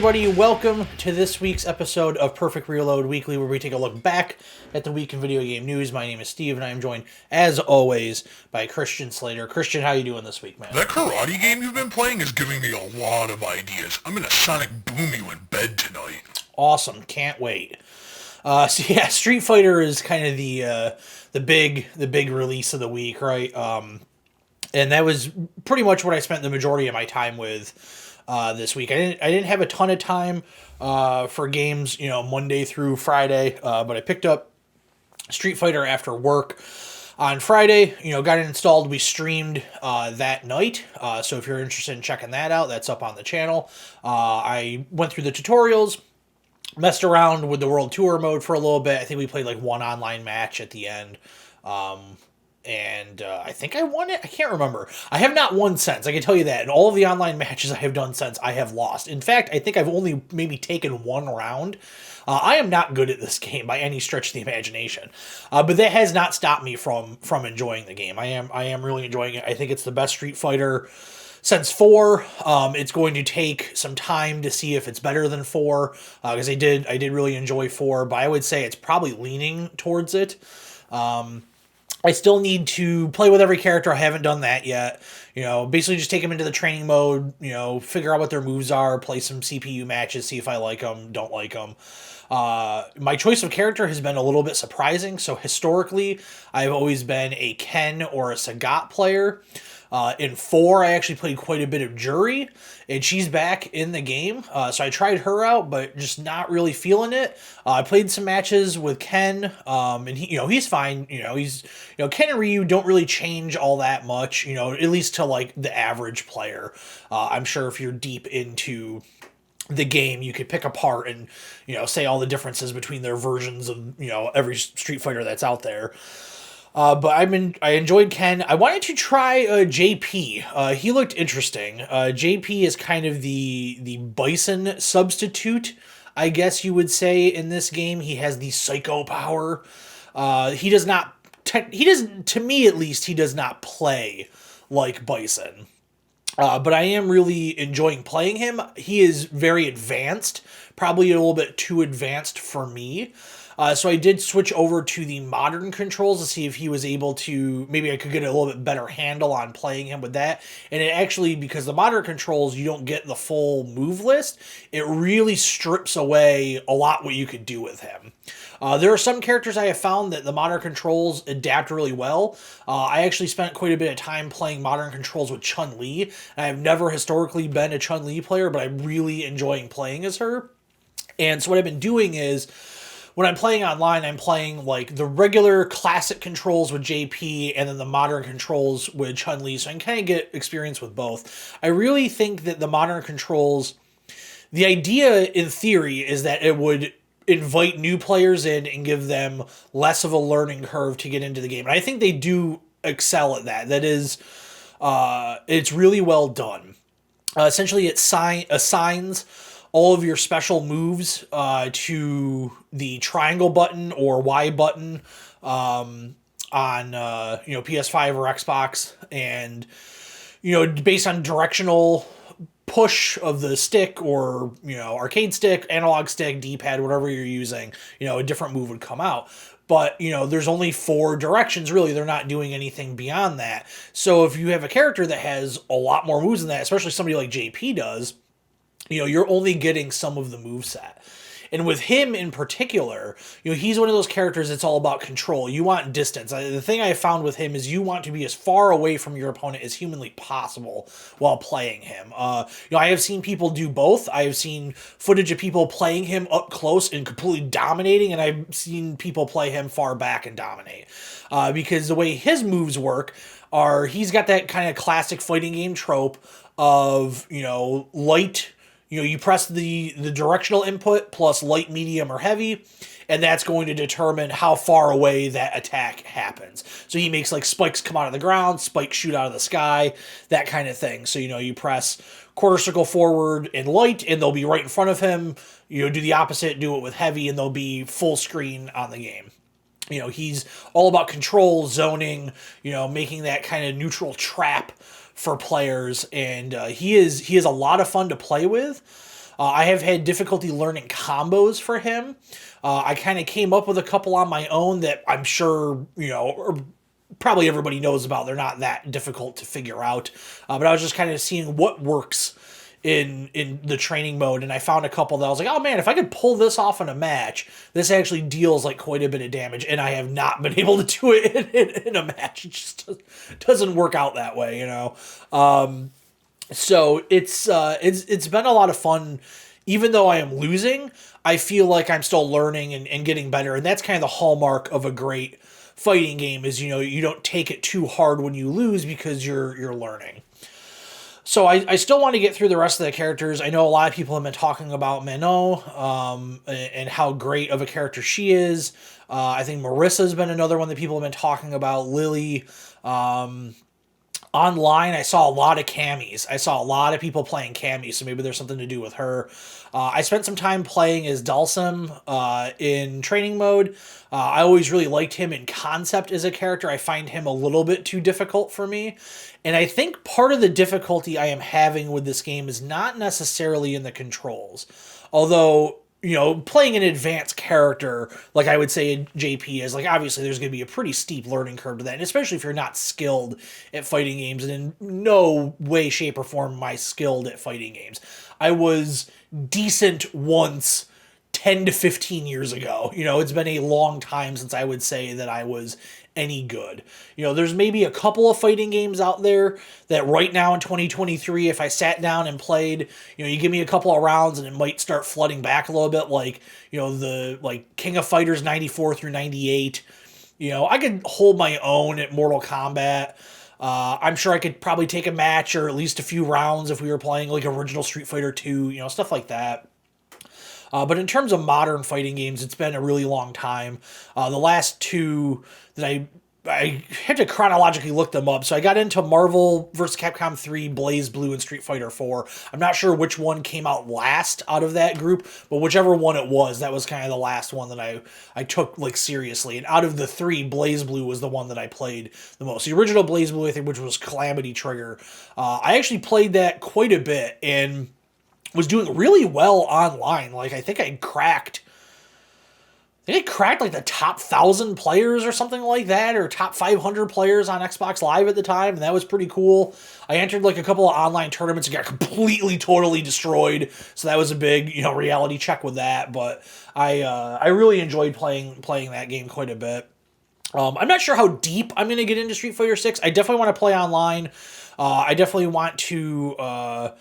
everybody. Welcome to this week's episode of Perfect Reload Weekly, where we take a look back at the week in video game news. My name is Steve, and I am joined, as always, by Christian Slater. Christian, how you doing this week, man? That karate game you've been playing is giving me a lot of ideas. I'm gonna sonic boom you in bed tonight. Awesome, can't wait. Street Fighter is kind of the big release of the week, right? And that was pretty much what I spent the majority of my time with this week. I didn't have a ton of time for games, Monday through Friday, but I picked up Street Fighter after work on Friday. Got it installed. We streamed that night, so if you're interested in checking that out, that's up on the channel. I went through the tutorials, messed around with the World Tour mode for a little bit. I think we played like one online match at the end. And I think I won it. I can't remember. I have not won since. I can tell you that. In all of the online matches I have done since, I have lost. In fact, I think I've only maybe taken one round. I am not good at this game by any stretch of the imagination. But that has not stopped me from enjoying the game. I am really enjoying it. I think it's the best Street Fighter since 4. It's going to take some time to see if it's better than 4, because I did really enjoy 4, but I would say it's probably leaning towards it. I still need to play with every character. I haven't done that yet. Basically just take them into the training mode, figure out what their moves are, play some CPU matches, see if I like them, don't like them. My choice of character has been a little bit surprising. So historically, I've always been a Ken or a Sagat player. In 4, I actually played quite a bit of Jury, and she's back in the game. So I tried her out, but just not really feeling it. I played some matches with Ken, and he's fine. Ken and Ryu don't really change all that much, at least to like the average player. I'm sure if you're deep into the game, you could pick apart and, say all the differences between their versions of, every Street Fighter that's out there. But I enjoyed Ken. I wanted to try JP. He looked interesting. JP is kind of the Bison substitute, I guess you would say, in this game. He has the psycho power. He doesn't, to me at least, he does not play like Bison. But I am really enjoying playing him. He is very advanced, probably a little bit too advanced for me. So I did switch over to the modern controls to see if he was able to, maybe I could get a little bit better handle on playing him with that. And it actually, because the modern controls, you don't get the full move list, it really strips away a lot what you could do with him. There are some characters I have found that the modern controls adapt really well. I actually spent quite a bit of time playing modern controls with Chun-Li. I have never historically been a Chun-Li player, but I'm really enjoying playing as her. And so what I've been doing is, when I'm playing online, I'm playing like the regular classic controls with JP and then the modern controls with Chun-Li, so I can kind of get experience with both. I really think that the modern controls, the idea in theory is that it would invite new players in and give them less of a learning curve to get into the game. And I think they do excel at that. That is, it's really well done. Essentially, it assigns all of your special moves to the triangle button or Y button on PS5 or Xbox, and based on directional push of the stick or arcade stick, analog stick, D-pad, whatever you're using, a different move would come out. But, there's only 4 directions, really. They're not doing anything beyond that. So if you have a character that has a lot more moves than that, especially somebody like JP does, you're only getting some of the moveset. And with him in particular, he's one of those characters that's all about control. You want distance. The thing I found with him is you want to be as far away from your opponent as humanly possible while playing him. I have seen people do both. I have seen footage of people playing him up close and completely dominating, and I've seen people play him far back and dominate. Because the way his moves work are, he's got that kind of classic fighting game trope of, light. You press the directional input plus light, medium, or heavy, and that's going to determine how far away that attack happens. So he makes like spikes come out of the ground, spikes shoot out of the sky, that kind of thing. So, you press quarter circle forward in light, and they'll be right in front of him. Do the opposite, do it with heavy, and they'll be full screen on the game. He's all about control, zoning, making that kind of neutral trap for players, and he is a lot of fun to play with. I have had difficulty learning combos for him. I kind of came up with a couple on my own that I'm sure, or probably everybody knows about. They're not that difficult to figure out. But I was just kind of seeing what works in the training mode, and I found a couple that I was like, oh man, if I could pull this off in a match, this actually deals like quite a bit of damage, and I have not been able to do it in a match. It just doesn't work out that way, So it's been a lot of fun. Even though I am losing, I feel like I'm still learning and getting better, and that's kind of the hallmark of a great fighting game is, you don't take it too hard when you lose because you're learning. So I still want to get through the rest of the characters. I know a lot of people have been talking about Minot, and how great of a character she is. I think Marissa's been another one that people have been talking about. Lily. Online, I saw a lot of Cammies. I saw a lot of people playing Cammy, so maybe there's something to do with her. I spent some time playing as Dalsum in training mode. I always really liked him in concept as a character. I find him a little bit too difficult for me. And I think part of the difficulty I am having with this game is not necessarily in the controls. Although, playing an advanced character, like I would say JP is, like, obviously there's going to be a pretty steep learning curve to that, and especially if you're not skilled at fighting games, and in no way, shape, or form am I skilled at fighting games. I was decent once 10 to 15 years ago. It's been a long time since I would say that I was any good. There's maybe a couple of fighting games out there that right now in 2023, if I sat down and played, you give me a couple of rounds and it might start flooding back a little bit, like, the King of Fighters 94 through 98. I could hold my own at Mortal Kombat. I'm sure I could probably take a match or at least a few rounds if we were playing like original Street Fighter 2, stuff like that. But in terms of modern fighting games, it's been a really long time. The last two that I had to chronologically look them up. So I got into Marvel vs. Capcom 3, Blaze Blue, and Street Fighter 4. I'm not sure which one came out last out of that group, but whichever one it was, that was kind of the last one that I took like seriously. And out of the three, Blaze Blue was the one that I played the most. The original Blaze Blue, I think, which was Calamity Trigger. I actually played that quite a bit and was doing really well online. Like, I think I cracked like the top 1,000 players or something like that, or top 500 players on Xbox Live at the time, and that was pretty cool. I entered like a couple of online tournaments and got completely, totally destroyed, so that was a big, reality check with that, but I really enjoyed playing that game quite a bit. I'm not sure how deep I'm going to get into Street Fighter 6. I definitely want to play online. I definitely want to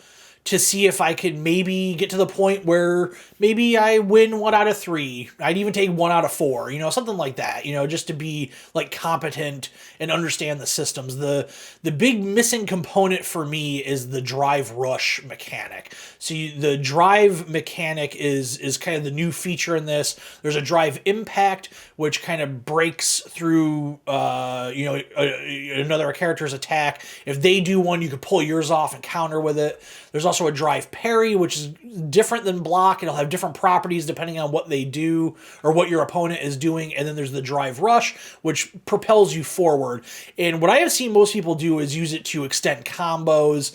see if I could maybe get to the point where maybe I win 1 out of 3. I'd even take 1 out of 4, something like that, just to be like competent and understand the systems. The big missing component for me is the drive rush mechanic. So the drive mechanic is kind of the new feature in this. There's a drive impact, which kind of breaks through, another character's attack. If they do one, you could pull yours off and counter with it. There's also a drive parry, which is different than block. It'll have different properties depending on what they do or what your opponent is doing. And then there's the drive rush, which propels you forward. And what I have seen most people do is use it to extend combos,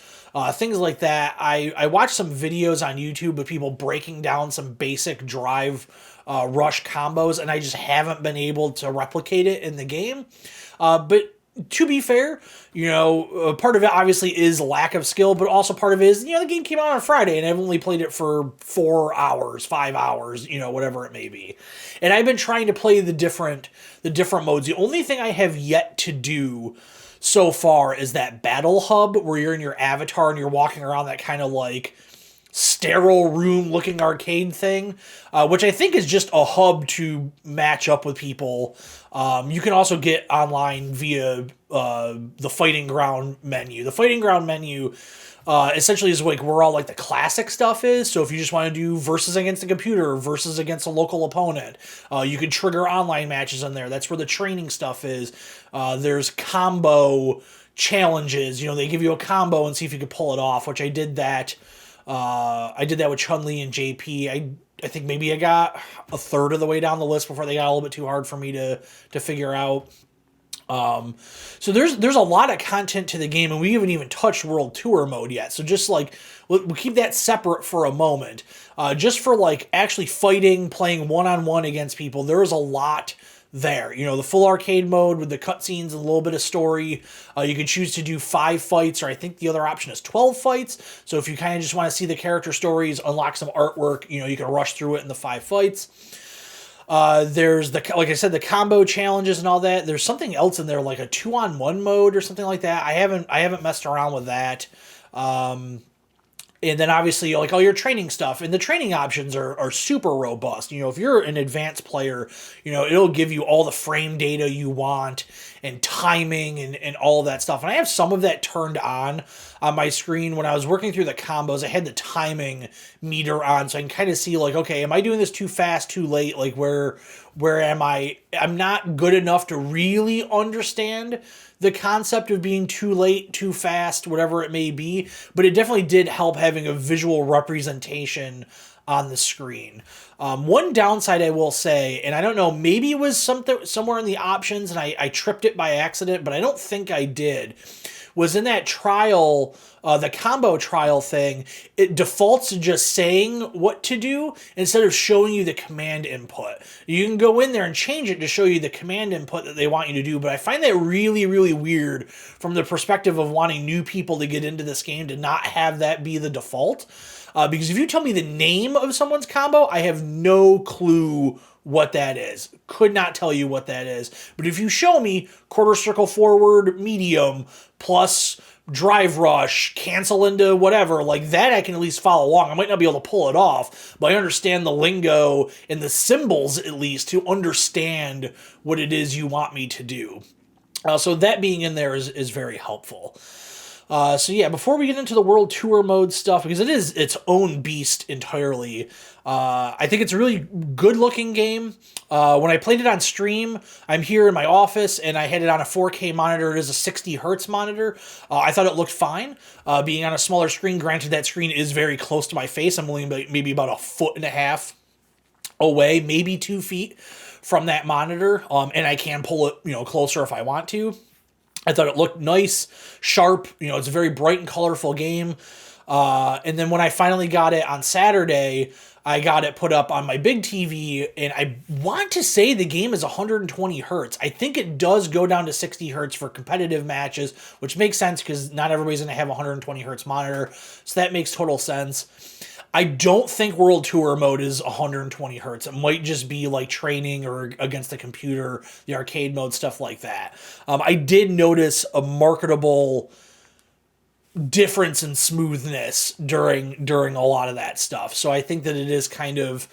things like that. I watched some videos on YouTube of people breaking down some basic drive rush combos, and I just haven't been able to replicate it in the game. But to be fair, part of it obviously is lack of skill, but also part of it is, the game came out on Friday and I've only played it for 4 hours, 5 hours, whatever it may be. And I've been trying to play the different modes. The only thing I have yet to do so far is that battle hub where you're in your avatar and you're walking around that kind of like sterile room looking arcade thing, which I think is just a hub to match up with people. You can also get online via the fighting ground menu. The fighting ground menu essentially is like where all like the classic stuff is. So if you just want to do versus against the computer, versus against a local opponent, you can trigger online matches in there. That's where the training stuff is. There's combo challenges. They give you a combo and see if you can pull it off, which I did that. I did that with Chun-Li and JP. I think maybe I got a third of the way down the list before they got a little bit too hard for me to figure out. So there's a lot of content to the game, and we haven't even touched World Tour mode yet. So just like we'll keep that separate for a moment. Just for like actually fighting, playing one-on-one against people, there is a lot there. You know, the full arcade mode with the cutscenes and a little bit of story. You can choose to do 5 fights, or I think the other option is 12 fights. So if you kind of just want to see the character stories, unlock some artwork, you know, you can rush through it in the 5 fights. There's like I said, the combo challenges and all that. There's something else in there, like a 2-on-1 mode or something like that. I haven't messed around with that. And then obviously like all your training stuff, and the training options are super robust. You know, if you're an advanced player, you know, it'll give you all the frame data you want and timing and all of that stuff. And I have some of that turned on my screen. When I was working through the combos, I had the timing meter on, so I can kind of see like, okay, am I doing this too fast, too late? Like where am I? I'm not good enough to really understand the concept of being too late, too fast, whatever it may be, but it definitely did help having a visual representation on the screen. One downside I will say, and I don't know, maybe it was somewhere in the options and I tripped it by accident, but I don't think I did, was in that trial, the combo trial thing, it defaults to just saying what to do instead of showing you the command input. You can go in there and change it to show you the command input that they want you to do, but I find that really, really weird from the perspective of wanting new people to get into this game to not have that be the default. Because if you tell me the name of someone's combo, I have no clue what that is. Could not tell you what that is. But if you show me quarter circle forward, medium, plus drive rush, cancel into whatever, like that I can at least follow along. I might not be able to pull it off, but I understand the lingo and the symbols at least to understand what it is you want me to do. So that being in there is very helpful. So yeah, before we get into the World Tour mode stuff, because it is its own beast entirely, I think it's a really good-looking game. When I played it on stream, I'm here in my office, and I had it on a 4K monitor. It is a 60 hertz monitor. I thought it looked fine. Being on a smaller screen, granted that screen is very close to my face. I'm only maybe about 1.5 feet away, maybe 2 feet from that monitor, and I can pull it, you know, closer if I want to. I thought it looked nice, sharp. You know, it's a very bright and colorful game. And then when I finally got it on Saturday, I got it put up on my big TV, and I want to say the game is 120 hertz. I think it does go down to 60 hertz for competitive matches, which makes sense because not everybody's going to have a 120 hertz monitor, so that makes total sense. I don't think World Tour mode is 120 hertz. It might just be like training or against the computer, the arcade mode, stuff like that. I did notice a marketable difference in smoothness during a lot of that stuff. So I think that it is kind of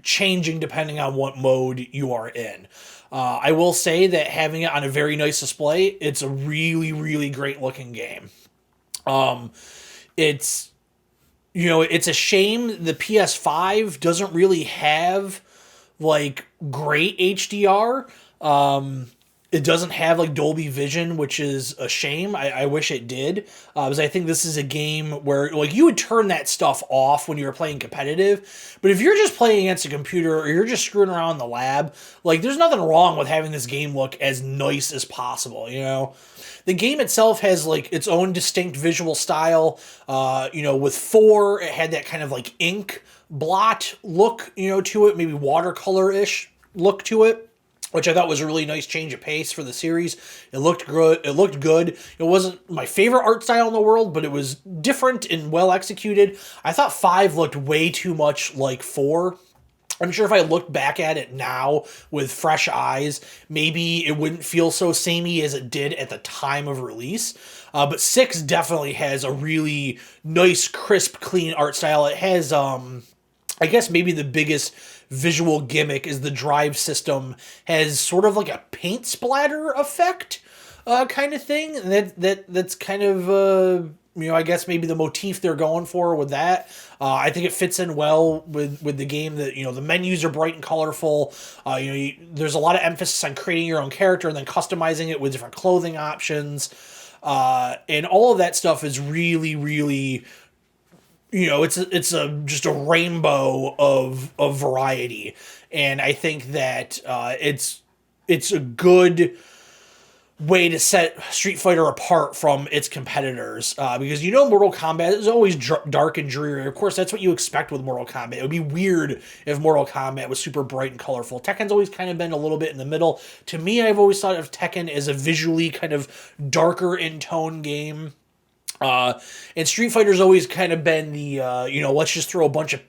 changing depending on what mode you are in. I will say that having it on a very nice display, it's a really, really great looking game. It's, you know, it's a shame the PS5 doesn't really have like great HDR. It doesn't have like Dolby Vision, which is a shame. I wish it did, because I think this is a game where like you would turn that stuff off when you were playing competitive. But if you're just playing against a computer or you're just screwing around in the lab, like there's nothing wrong with having this game look as nice as possible. You know, the game itself has like its own distinct visual style. You know, with 4, it had that kind of like ink blot look, you know, to it, maybe watercolor-ish look to it, which I thought was a really nice change of pace for the series. It looked good. It wasn't my favorite art style in the world, but it was different and well executed. I thought 5 looked way too much like 4. I'm sure if I looked back at it now with fresh eyes, maybe it wouldn't feel so samey as it did at the time of release. But 6 definitely has a really nice, crisp, clean art style. It has, I guess maybe the biggest visual gimmick is the drive system has sort of like a paint splatter effect kind of thing. And that's kind of, you know, I guess maybe the motif they're going for with that. I think it fits in well with the game that, you know, the menus are bright and colorful. You know, there's a lot of emphasis on creating your own character and then customizing it with different clothing options. And all of that stuff is really, really, you know, it's just a rainbow of variety. And I think that it's a good way to set Street Fighter apart from its competitors, because Mortal Kombat is always dark and dreary. Of course, that's what you expect with Mortal Kombat. It would be weird if Mortal Kombat was super bright and colorful. Tekken's always kind of been a little bit in the middle. To me, I've always thought of Tekken as a visually kind of darker in tone game. And Street Fighter's always kind of been the, let's just throw a bunch of,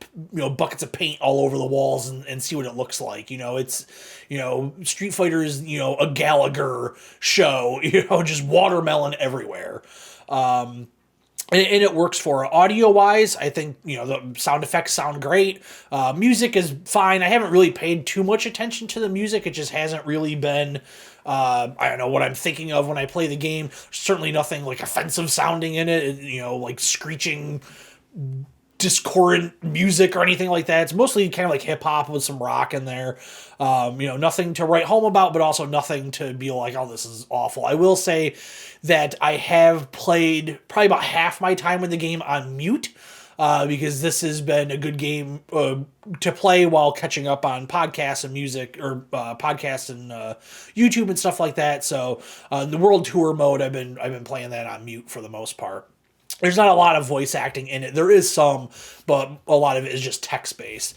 buckets of paint all over the walls and see what it looks like. Street Fighter is, a Gallagher show, just watermelon everywhere. And it works for it. Audio-wise, I think, the sound effects sound great. Music is fine. I haven't really paid too much attention to the music. It just hasn't really been, I don't know, what I'm thinking of when I play the game. Certainly nothing, like, offensive sounding in it, like screeching, discordant music or anything like that. It's mostly kind of like hip-hop with some rock in there. Nothing to write home about, but also nothing to be like, oh, this is awful. I will say that I have played probably about half my time in the game on mute, because this has been a good game to play while catching up on podcasts and music, or podcasts and YouTube and stuff like that. So the World Tour mode, I've been playing that on mute for the most part. There's not a lot of voice acting in it. There is some, but a lot of it is just text-based.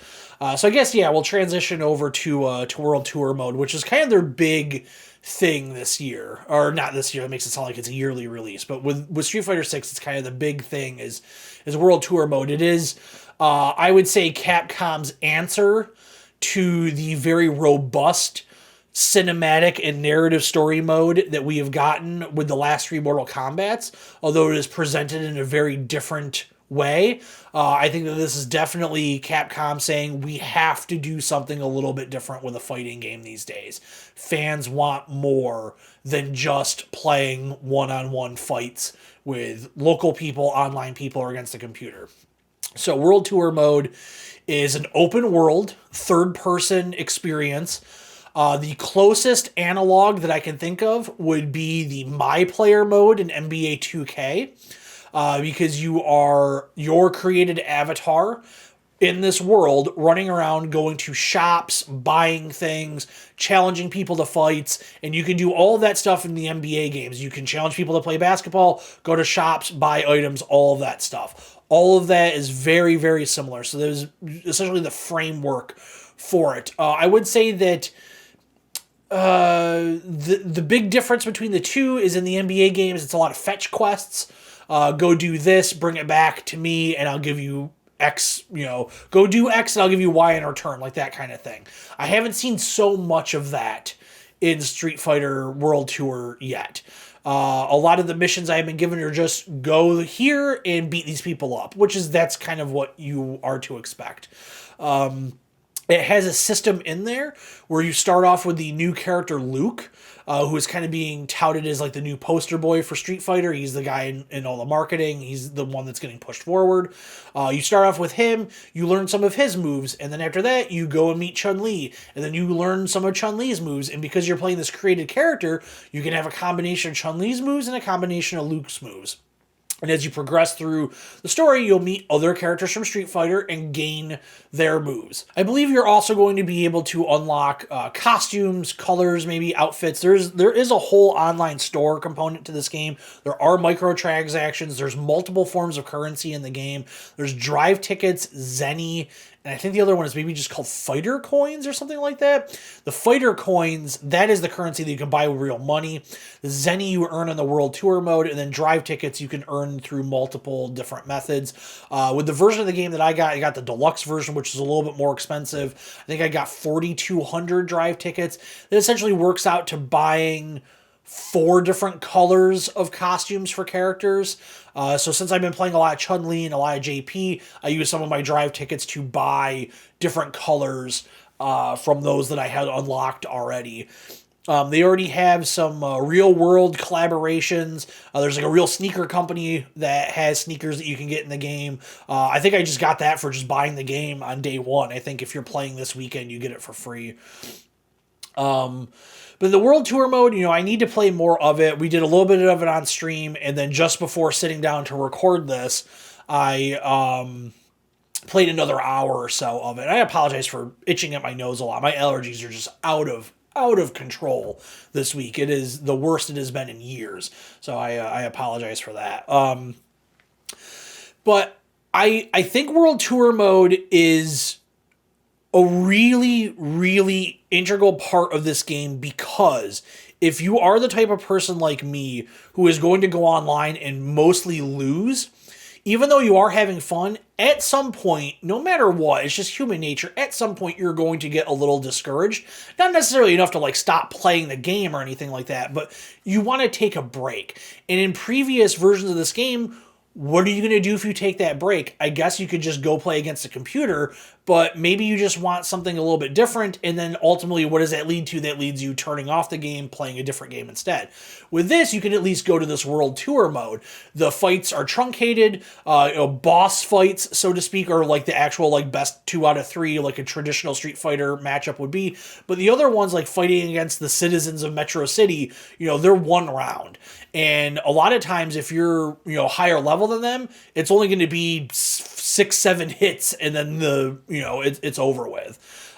So I guess, we'll transition over to World Tour mode, which is kind of their big thing this year. Or not this year, it makes it sound like it's a yearly release. But with Street Fighter 6, it's kind of the big thing is World Tour mode. It is, I would say, Capcom's answer to the very robust cinematic and narrative story mode that we have gotten with the last 3 Mortal Kombats, although it is presented in a very different way. I think that this is definitely Capcom saying we have to do something a little bit different with a fighting game these days. Fans want more than just playing one-on-one fights with local people, online people, or against a computer. So World Tour mode is an open world, third-person experience. The closest analog that I can think of would be the My Player mode in NBA 2K, because you are your created avatar in this world, running around, going to shops, buying things, challenging people to fights, and you can do all of that stuff in the NBA games. You can challenge people to play basketball, go to shops, buy items, all of that stuff. All of that is very, very similar. So there's essentially the framework for it. I would say that the big difference between the two is in the NBA games, it's a lot of fetch quests. Go do this, bring it back to me, and I'll give you X, go do X and I'll give you Y in return, like that kind of thing. I haven't seen so much of that in Street Fighter World Tour yet. A lot of the missions I've been given are just go here and beat these people up, that's kind of what you are to expect. It has a system in there where you start off with the new character Luke, who is kind of being touted as like the new poster boy for Street Fighter. He's the guy in all the marketing. He's the one that's getting pushed forward. You start off with him, you learn some of his moves, and then after that, you go and meet Chun-Li, and then you learn some of Chun-Li's moves, and because you're playing this created character, you can have a combination of Chun-Li's moves and a combination of Luke's moves. And as you progress through the story, you'll meet other characters from Street Fighter and gain their moves. I believe you're also going to be able to unlock costumes, colors, maybe outfits. There is a whole online store component to this game. There are microtransactions. There's multiple forms of currency in the game. There's drive tickets, Zenny, and I think the other one is maybe just called fighter coins or something like that. The fighter coins, that is the currency that you can buy with real money. The Zenny you earn in the World Tour mode, and then drive tickets you can earn through multiple different methods. With the version of the game that I got the deluxe version, which is a little bit more expensive. I think I got 4,200 drive tickets. That essentially works out to buying 4 different colors of costumes for characters. So since I've been playing a lot of Chun-Li and a lot of JP, I use some of my drive tickets to buy different colors from those that I had unlocked already. They already have some real-world collaborations. There's like a real sneaker company that has sneakers that you can get in the game. I think I just got that for just buying the game on day one. I think if you're playing this weekend, you get it for free. But the World Tour mode, I need to play more of it. We did a little bit of it on stream, and then just before sitting down to record this, I played another hour or so of it. I apologize for itching at my nose a lot. My allergies are just out of out of control this week. It is the worst it has been in years. So I apologize for that. But I think World Tour mode is a really, really integral part of this game, because if you are the type of person like me who is going to go online and mostly lose, even though you are having fun, at some point, no matter what, it's just human nature, at some point you're going to get a little discouraged. Not necessarily enough to like stop playing the game or anything like that, but you want to take a break. And in previous versions of this game, what are you going to do if you take that break? I guess you could just go play against a computer, but maybe you just want something a little bit different, and then ultimately what does that lead to? That leads you turning off the game, playing a different game instead. With this, you can at least go to this World Tour mode. The fights are truncated, boss fights, so to speak, are like the actual like best 2 out of 3, like a traditional Street Fighter matchup would be, but the other ones, like fighting against the citizens of Metro City, they're 1 round. And a lot of times, if you're, higher level than them, it's only going to be 6-7 hits, and then it's over with.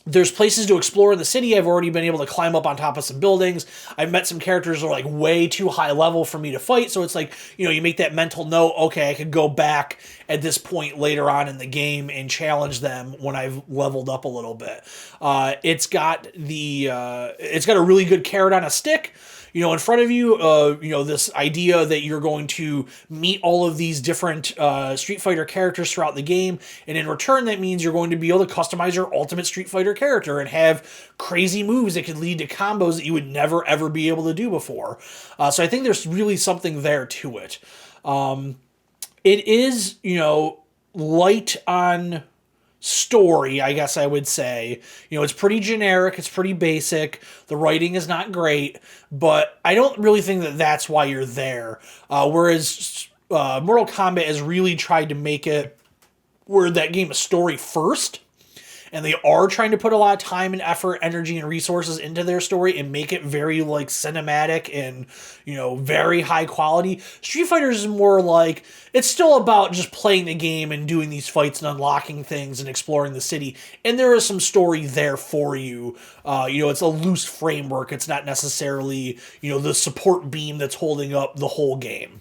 There's places to explore in the city. I've already been able to climb up on top of some buildings. I've met some characters that are like way too high level for me to fight. So it's like, you make that mental note, okay, I could go back at this point later on in the game and challenge them when I've leveled up a little bit. It's got a really good carrot on a stick. In front of you, this idea that you're going to meet all of these different Street Fighter characters throughout the game, and in return, that means you're going to be able to customize your ultimate Street Fighter character and have crazy moves that could lead to combos that you would never, ever be able to do before. So I think there's really something there to it. It is, light on story, I guess I would say. It's pretty generic, it's pretty basic, the writing is not great, but I don't really think that that's why you're there. Whereas Mortal Kombat has really tried to make it where that game is story first, and they are trying to put a lot of time and effort, energy, and resources into their story and make it very like cinematic and, very high quality. Street Fighter is more like, it's still about just playing the game and doing these fights and unlocking things and exploring the city. And there is some story there for you. It's a loose framework. It's not necessarily, the support beam that's holding up the whole game.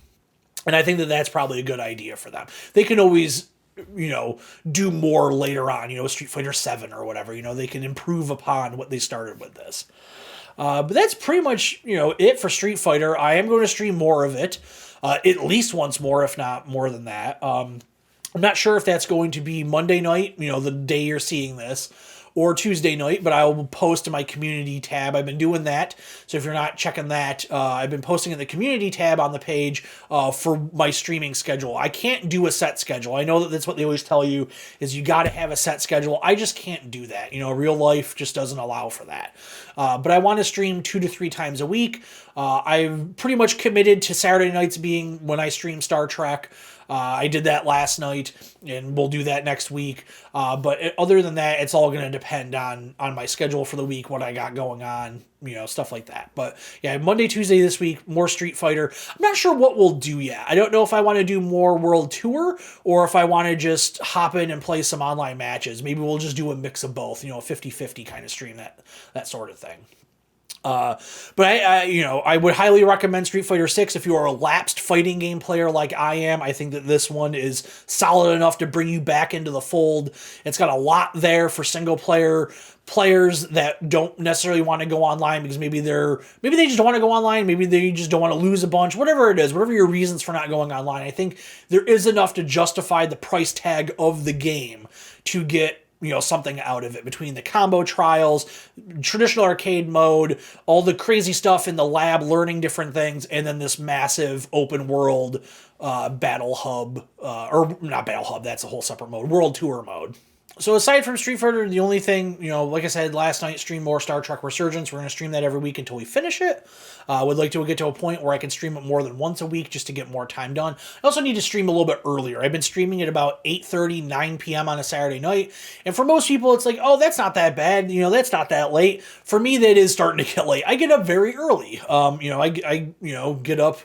And I think that that's probably a good idea for them. They can always do more later on, Street Fighter 7 or whatever, they can improve upon what they started with this. But that's pretty much, it for Street Fighter. I am going to stream more of it, at least once more, if not more than that. I'm not sure if that's going to be Monday night, the day you're seeing this, or Tuesday night, but I will post to my community tab. I've been doing that, so if you're not checking that, I've been posting in the community tab on the page for my streaming schedule. I can't do a set schedule. I know that that's what they always tell you, is you got to have a set schedule. I just can't do that. Real life just doesn't allow for that. But I want to stream 2 to 3 times a week. I've pretty much committed to Saturday nights being when I stream Star Trek. I did that last night, and we'll do that next week. But other than that, it's all going to depend on my schedule for the week, what I got going on, stuff like that. But yeah, Monday, Tuesday this week, more Street Fighter. I'm not sure what we'll do yet. I don't know if I want to do more World Tour or if I want to just hop in and play some online matches. Maybe we'll just do a mix of both, 50-50 kind of stream, that sort of thing. But I would highly recommend Street Fighter 6 if you are a lapsed fighting game player like I am. I think that this one is solid enough to bring you back into the fold. It's got a lot there for single player players that don't necessarily want to go online because maybe they just don't want to go online, maybe they just don't want to lose a bunch, whatever it is, whatever your reasons for not going online. I think there is enough to justify the price tag of the game to get something out of it, between the combo trials, traditional arcade mode, all the crazy stuff in the lab, learning different things, and then this massive open world battle hub, or not battle hub, that's a whole separate mode, world tour mode. So aside from Street Fighter, the only thing, like I said, last night, stream more Star Trek Resurgence. We're going to stream that every week until we finish it. Would like to get to a point where I can stream it more than once a week just to get more time done. I also need to stream a little bit earlier. I've been streaming at about 8:30, 9 p.m. on a Saturday night. And for most people, it's like, oh, that's not that bad. That's not that late. For me, that is starting to get late. I get up very early. I get up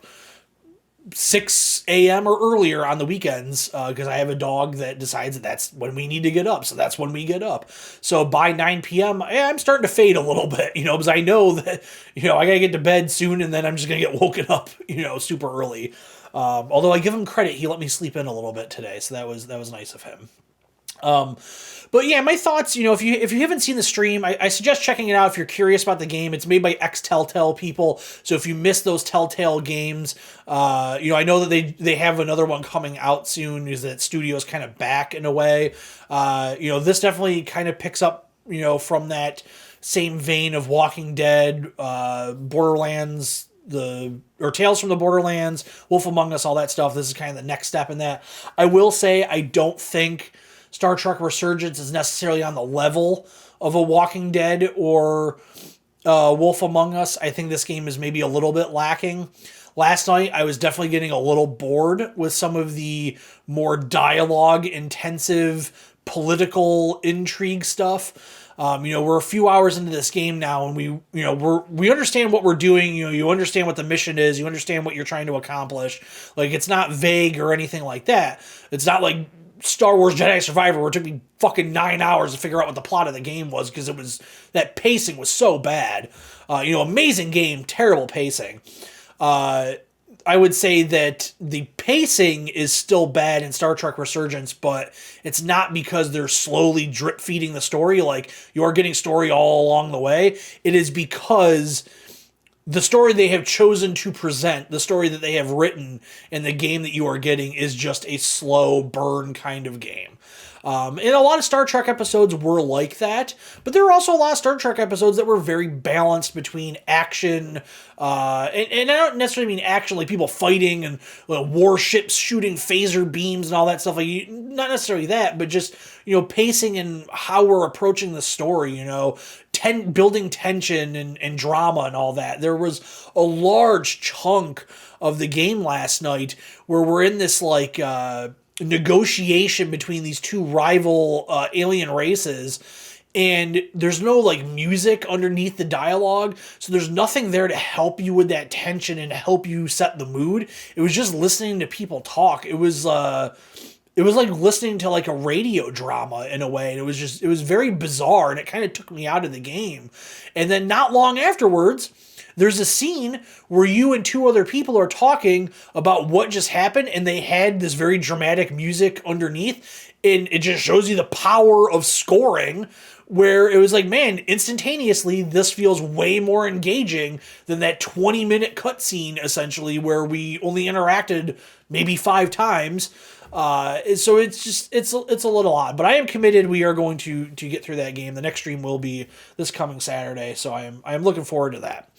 6 a.m. or earlier on the weekends because I have a dog that decides that that's when we need to get up. So that's when we get up. So by 9 p.m., I'm starting to fade a little bit, because I know that, I got to get to bed soon and then I'm just going to get woken up, super early. Although I give him credit, he let me sleep in a little bit today. So that was nice of him. But yeah, my thoughts, if you haven't seen the stream, I suggest checking it out if you're curious about the game. It's made by ex-Telltale people, so if you miss those Telltale games, I know that they have another one coming out soon, is that studio's kind of back in a way. This definitely kind of picks up, from that same vein of Walking Dead, Borderlands, or Tales from the Borderlands, Wolf Among Us, all that stuff. This is kind of the next step in that. I will say, I don't think Star Trek Resurgence is necessarily on the level of a Walking Dead or Wolf Among Us. I think this game is maybe a little bit lacking. Last night, I was definitely getting a little bored with some of the more dialogue-intensive political intrigue stuff. We're a few hours into this game now, and we understand what we're doing. You understand what the mission is. You understand what you're trying to accomplish. Like, it's not vague or anything like that. It's not like Star Wars Jedi Survivor, where it took me fucking 9 hours to figure out what the plot of the game was, because that pacing was so bad. Amazing game, terrible pacing. I would say that the pacing is still bad in Star Trek Resurgence, but it's not because they're slowly drip feeding the story, like you are getting story all along the way. It is because the story they have chosen to present, the story that they have written in the game that you are getting, is just a slow burn kind of game. And a lot of Star Trek episodes were like that, but there were also a lot of Star Trek episodes that were very balanced between action, and I don't necessarily mean action like people fighting and warships shooting phaser beams and all that stuff. Like, not necessarily that, but just, pacing and how we're approaching the story, building tension and drama and all that. There was a large chunk of the game last night where we're in this negotiation between these two rival alien races, and there's no music underneath the dialogue, so there's nothing there to help you with that tension and help you set the mood. It was just listening to people talk. It was like listening to a radio drama in a way, and it was very bizarre, and it kind of took me out of the game. And then not long afterwards, there's a scene where you and two other people are talking about what just happened, and they had this very dramatic music underneath, and it just shows you the power of scoring, where it was like, man, instantaneously, this feels way more engaging than that 20-minute cutscene, essentially, where we only interacted maybe 5 times. So it's a little odd, but I am committed. We are going to get through that game. The next stream will be this coming Saturday, so I am looking forward to that.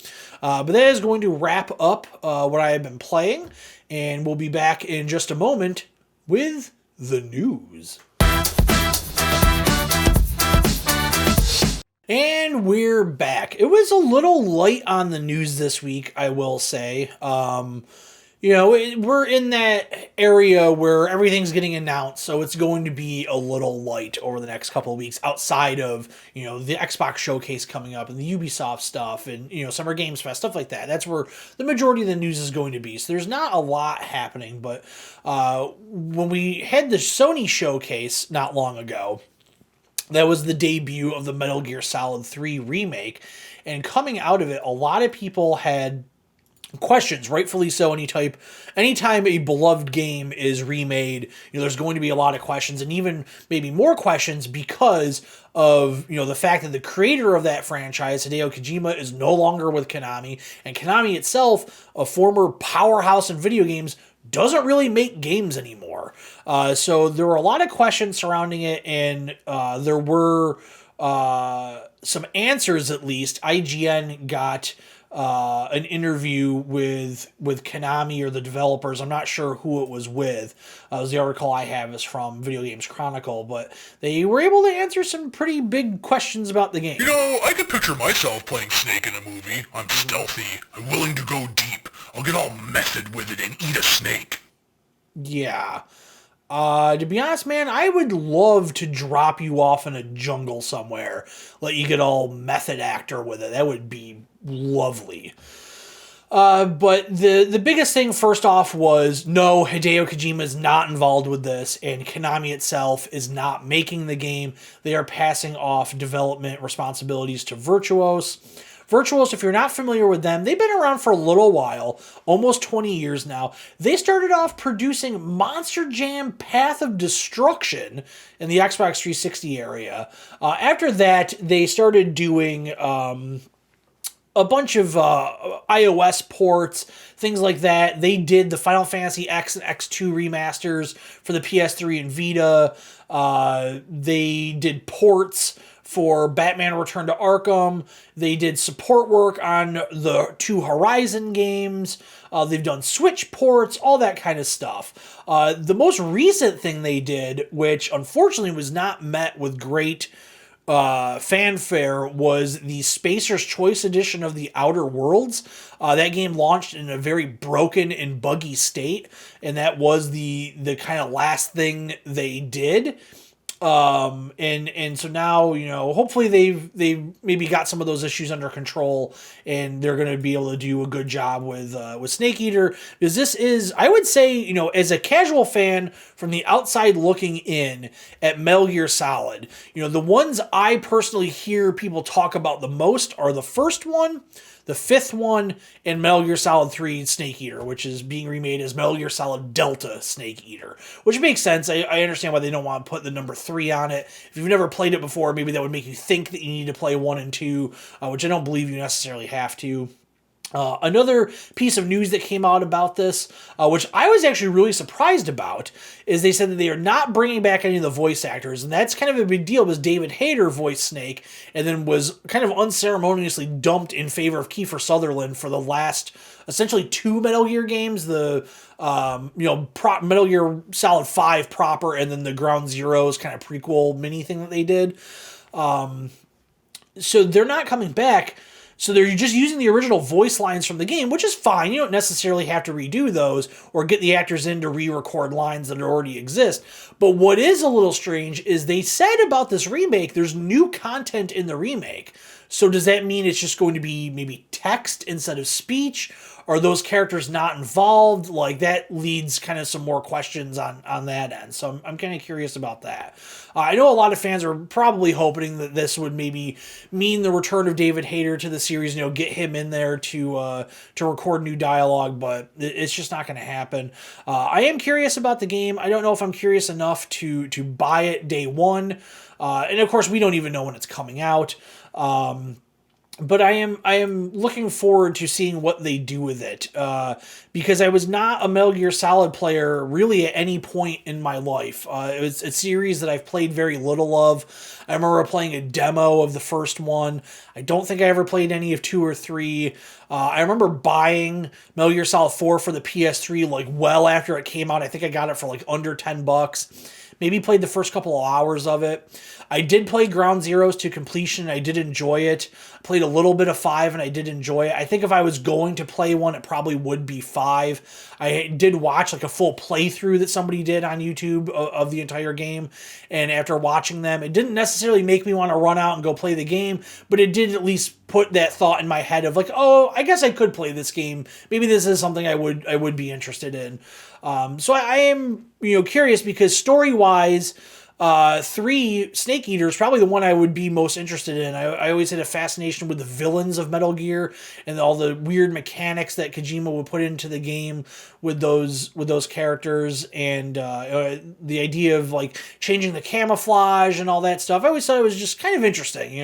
But that is going to wrap up what I have been playing, and we'll be back in just a moment with the news. And we're back. It was a little light on the news this week, I will say. We're in that area where everything's getting announced, so it's going to be a little light over the next couple of weeks outside of, the Xbox showcase coming up and the Ubisoft stuff and, Summer Games Fest, stuff like that. That's where the majority of the news is going to be. So there's not a lot happening, but when we had the Sony showcase not long ago, that was the debut of the Metal Gear Solid 3 remake, and coming out of it, a lot of people had questions, rightfully so. Anytime a beloved game is remade, there's going to be a lot of questions, and even maybe more questions because of the fact that the creator of that franchise, Hideo Kojima, is no longer with Konami, and Konami itself, a former powerhouse in video games, doesn't really make games anymore. So there were a lot of questions surrounding it, and there were some answers, at least. IGN got an interview with Konami or the developers. I'm not sure who it was with. The article I have is from Video Games Chronicle, but they were able to answer some pretty big questions about the game. I could picture myself playing Snake in a movie. I'm stealthy. I'm willing to go deep. I'll get all method with it and eat a snake. Yeah. To be honest, man, I would love to drop you off in a jungle somewhere, let you get all method actor with it. That would be lovely. But the biggest thing, first off, was no, Hideo Kojima is not involved with this, and Konami itself is not making the game. They are passing off development responsibilities to Virtuos. Virtuos, if you're not familiar with them, they've been around for a little while, almost 20 years now. They started off producing Monster Jam Path of Destruction in the Xbox 360 area. After that, they started doing a bunch of iOS ports, things like that. They did the Final Fantasy X and X2 remasters for the PS3 and Vita. They did ports for Batman Return to Arkham. They did support work on the 2 Horizon games. They've done Switch ports, all that kind of stuff. The most recent thing they did, which unfortunately was not met with great fanfare, was the Spacer's Choice edition of the Outer Worlds. That game launched in a very broken and buggy state, and that was the kind of last thing they did. And so now, hopefully they've maybe got some of those issues under control, and they're going to be able to do a good job with Snake Eater, because this is, I would say, as a casual fan from the outside looking in at Metal Gear Solid, the ones I personally hear people talk about the most are the first one, the fifth one, and Metal Gear Solid 3 Snake Eater, which is being remade as Metal Gear Solid Delta Snake Eater, which makes sense. I understand why they don't want to put the number 3 on it. If you've never played it before, maybe that would make you think that you need to play 1 and 2, which I don't believe you necessarily have to. Another piece of news that came out about this, which I was actually really surprised about, is they said that they are not bringing back any of the voice actors, and that's kind of a big deal because David Hayter voiced Snake and then was kind of unceremoniously dumped in favor of Kiefer Sutherland for the last, essentially, 2 Metal Gear games, the Metal Gear Solid 5 proper, and then the Ground Zeroes kind of prequel mini thing that they did. So they're not coming back. So they're just using the original voice lines from the game, which is fine. You don't necessarily have to redo those or get the actors in to re-record lines that already exist. But what is a little strange is they said about this remake, there's new content in the remake. So does that mean it's just going to be maybe text instead of speech? Are those characters not involved? Like, that leads kind of some more questions on that end. So I'm kind of curious about that. I know a lot of fans are probably hoping that this would maybe mean the return of David Hayter to the series, get him in there to record new dialogue, but it's just not going to happen. I am curious about the game. I don't know if I'm curious enough to buy it day one. And of course, we don't even know when it's coming out. But I am looking forward to seeing what they do with it, because I was not a Metal Gear Solid player really at any point in my life. It was a series that I've played very little of. I remember playing a demo of the first one. I don't think I ever played any of 2 or 3. I remember buying Metal Gear Solid 4 for the PS3 like well after it came out. I think I got it for like under $10. Maybe played the first couple of hours of it. I did play Ground Zeroes to completion. I did enjoy it. Played a little bit of 5, and I did enjoy it. I think if I was going to play one, it probably would be 5. I did watch like a full playthrough that somebody did on YouTube of the entire game, and after watching them, it didn't necessarily make me want to run out and go play the game, but it did at least put that thought in my head of like, oh, I guess I could play this game. Maybe this is something I would be interested in. So I am curious because story-wise, 3 Snake Eater is probably the one I would be most interested in. I always had a fascination with the villains of Metal Gear and all the weird mechanics that Kojima would put into the game with those characters, and the idea of like changing the camouflage and all that stuff. I always thought it was just kind of interesting,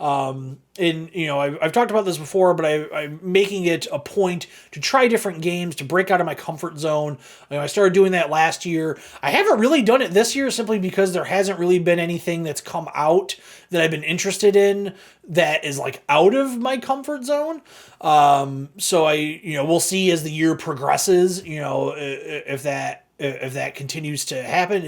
I've talked about this before, but I'm making it a point to try different games, to break out of my comfort zone. I started doing that last year. I haven't really done it this year simply because there hasn't really been anything that's come out that I've been interested in that is like out of my comfort zone. So we'll see as the year progresses, if that continues to happen.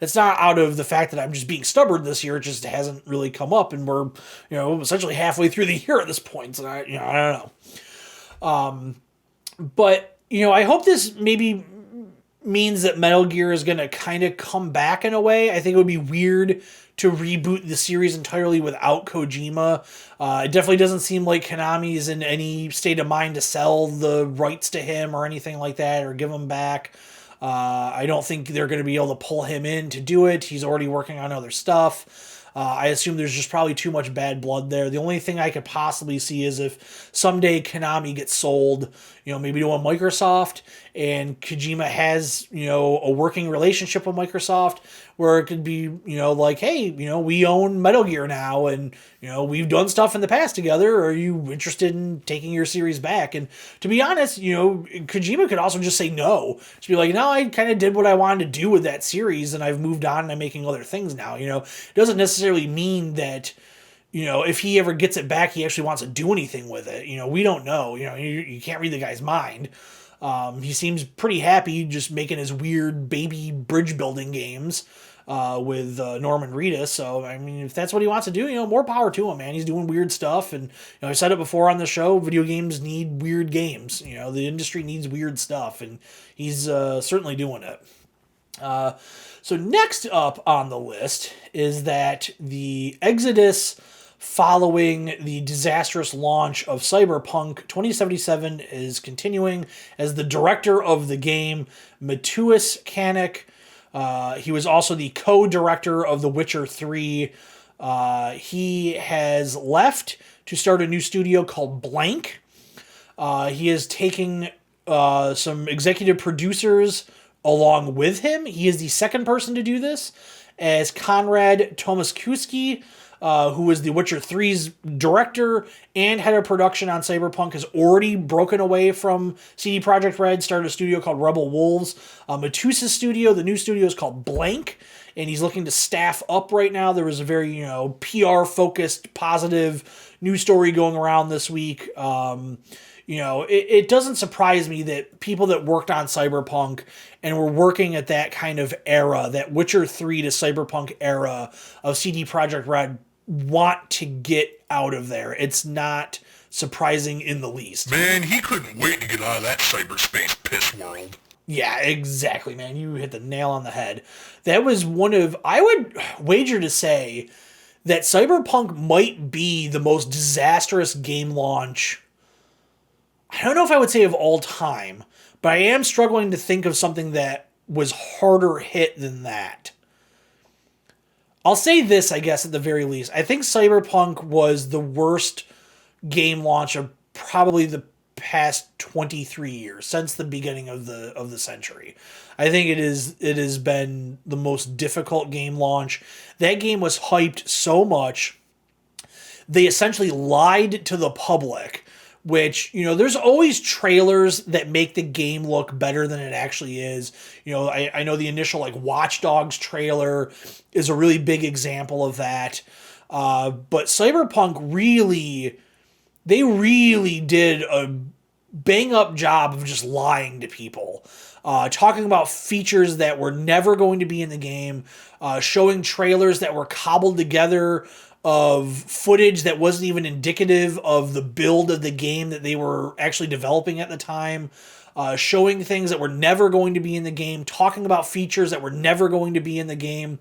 It's not out of the fact that I'm just being stubborn this year. It just hasn't really come up, and we're, essentially halfway through the year at this point. So I don't know. But, I hope this maybe means that Metal Gear is going to kind of come back in a way. I think it would be weird to reboot the series entirely without Kojima. It definitely doesn't seem like Konami is in any state of mind to sell the rights to him or anything like that, or give them back. I don't think they're going to be able to pull him in to do it. He's already working on other stuff. I assume there's just probably too much bad blood there. The only thing I could possibly see is if someday Konami gets sold, maybe to a Microsoft, and Kojima has, a working relationship with Microsoft, where it could be, like, hey, we own Metal Gear now, and, we've done stuff in the past together. Are you interested in taking your series back? And to be honest, Kojima could also just say no. Just be like, no, I kind of did what I wanted to do with that series, and I've moved on and I'm making other things now. It doesn't necessarily mean that, if he ever gets it back, he actually wants to do anything with it. We don't know. You can't read the guy's mind. He seems pretty happy just making his weird baby bridge building games with Norman Reedus. So, I mean, if that's what he wants to do, more power to him, man. He's doing weird stuff. And, I've said it before on the show, video games need weird games. The industry needs weird stuff, and he's certainly doing it. So next up on the list is that the exodus following the disastrous launch of Cyberpunk 2077 is continuing, as the director of the game, Matthias Kanek, he was also the co-director of The Witcher 3. He has left to start a new studio called Blank. He is taking some executive producers along with him. He is the second person to do this, as Konrad Tomaskowski, who was The Witcher 3's director and head of production on Cyberpunk, has already broken away from CD Projekt Red, started a studio called Rebel Wolves. Matus's studio, the new studio, is called Blank, and he's looking to staff up right now. There was a very, PR-focused, positive news story going around this week. It doesn't surprise me that people that worked on Cyberpunk and were working at that kind of era, that Witcher 3 to Cyberpunk era of CD Projekt Red, want to get out of there. It's not surprising in the least. Man, he couldn't wait to get out of that cyberspace piss world. Yeah, exactly, man. You hit the nail on the head. That was I would wager to say that Cyberpunk might be the most disastrous game launch, I don't know if I would say of all time, but I am struggling to think of something that was harder hit than that. I'll say this, I guess, at the very least. I think Cyberpunk was the worst game launch of probably the past 23 years, since the beginning of the century. I think it has been the most difficult game launch. That game was hyped so much, they essentially lied to the public, which, there's always trailers that make the game look better than it actually is. I know the initial, Watch Dogs trailer is a really big example of that. But Cyberpunk they really did a bang-up job of just lying to people. Talking about features that were never going to be in the game, showing trailers that were cobbled together of footage that wasn't even indicative of the build of the game that they were actually developing at the time, showing things that were never going to be in the game, talking about features that were never going to be in the game.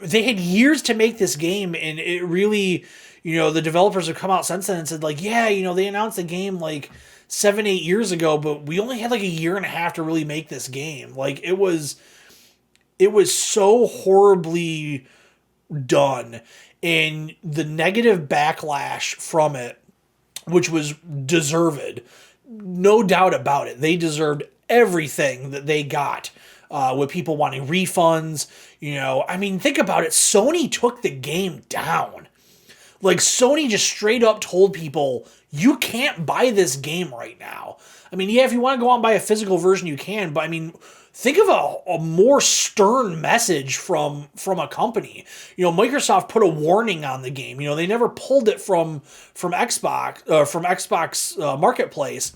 They had years to make this game, and it really, the developers have come out since then and said, they announced the game 7-8 years ago, but we only had a year and a half to really make this game. It was so horribly done, and the negative backlash from it, which was deserved, no doubt about it. They deserved everything that they got, with people wanting refunds. Think about it. Sony took the game down. Sony just straight up told people, you can't buy this game right now. If you want to go out and buy a physical version, you can, but think of a more stern message from a company. Microsoft put a warning on the game. They never pulled it from Xbox Marketplace.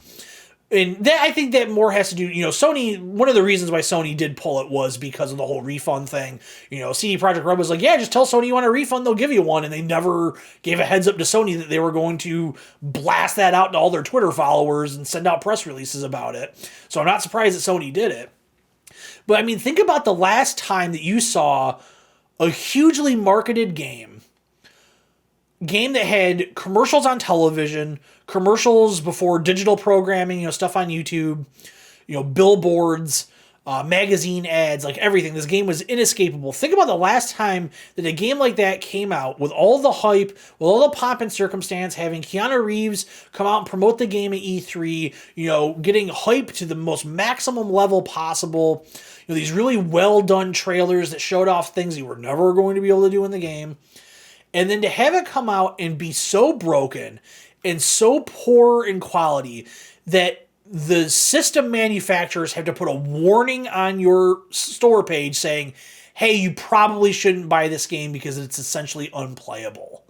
And that, I think that more has to do, Sony, one of the reasons why Sony did pull it was because of the whole refund thing. CD Projekt Red was like, yeah, just tell Sony you want a refund, they'll give you one. And they never gave a heads up to Sony that they were going to blast that out to all their Twitter followers and send out press releases about it. So I'm not surprised that Sony did it. But I mean, think about the last time that you saw a hugely marketed game that had commercials on television, commercials before digital programming, stuff on YouTube, billboards, magazine ads, like everything. This game was inescapable. Think about the last time that a game like that came out with all the hype, with all the pomp and circumstance, having Keanu Reeves come out and promote the game at E3, getting hype to the most maximum level possible. These really well done trailers that showed off things you were never going to be able to do in the game. And then to have it come out and be so broken and so poor in quality that the system manufacturers have to put a warning on your store page saying, hey, you probably shouldn't buy this game because it's essentially unplayable.